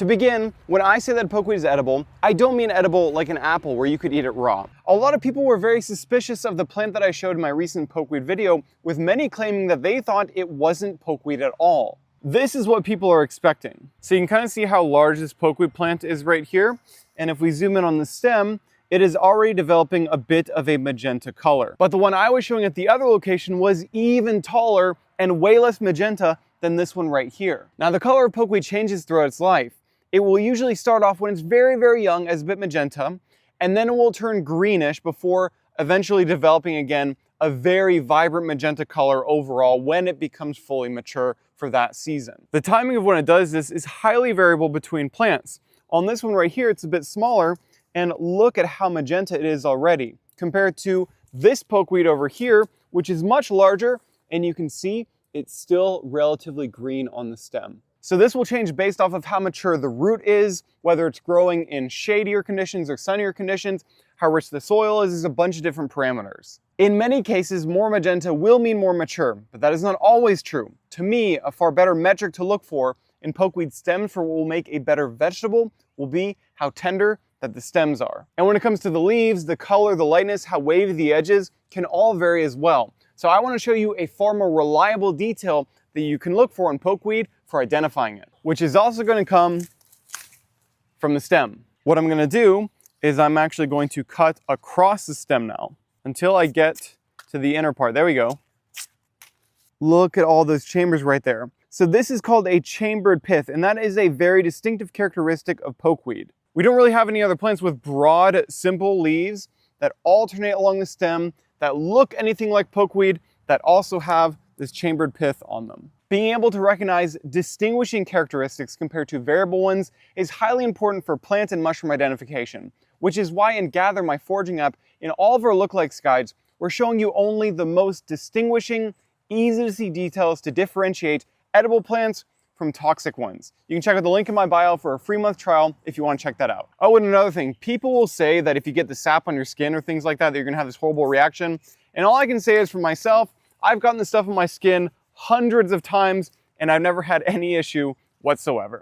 To begin, when I say that pokeweed is edible, I don't mean edible like an apple where you could eat it raw. A lot of people were very suspicious of the plant that I showed in my recent pokeweed video, with many claiming that they thought it wasn't pokeweed at all. This is what people are expecting. So you can kind of see how large this pokeweed plant is right here, and if we zoom in on the stem, it is already developing a bit of a magenta color. But the one I was showing at the other location was even taller and way less magenta than this one right here. Now the color of pokeweed changes throughout its life. It will usually start off when it's very, very young as a bit magenta, and then it will turn greenish before eventually developing again a very vibrant magenta color overall when it becomes fully mature for that season. The timing of when it does this is highly variable between plants. On this one right here, it's a bit smaller, and look at how magenta it is already, compared to this pokeweed over here, which is much larger, and you can see it's still relatively green on the stem. So this will change based off of how mature the root is, whether it's growing in shadier conditions or sunnier conditions, how rich the soil is. There's a bunch of different parameters. In many cases, more magenta will mean more mature, but that is not always true. To me, a far better metric to look for in pokeweed stems for what will make a better vegetable will be how tender that the stems are. And when it comes to the leaves, the color, the lightness, how wavy the edges can all vary as well. So I want to show you a far more reliable detail that you can look for in pokeweed for identifying it, which is also going to come from the stem. What I'm going to do is I'm actually going to cut across the stem now until I get to the inner part. There we go. Look at all those chambers right there. So this is called a chambered pith, and that is a very distinctive characteristic of pokeweed. We don't really have any other plants with broad, simple leaves that alternate along the stem, that look anything like pokeweed, that also have this chambered pith on them. Being able to recognize distinguishing characteristics compared to variable ones is highly important for plant and mushroom identification, which is why in Gather, my foraging app, in all of our lookalikes guides, we're showing you only the most distinguishing, easy to see details to differentiate edible plants from toxic ones. You can check out the link in my bio for a free month trial if you want to check that out. Oh, and another thing, people will say that if you get the sap on your skin or things like that, you're gonna have this horrible reaction. And all I can say is for myself, I've gotten this stuff on my skin hundreds of times, and I've never had any issue whatsoever.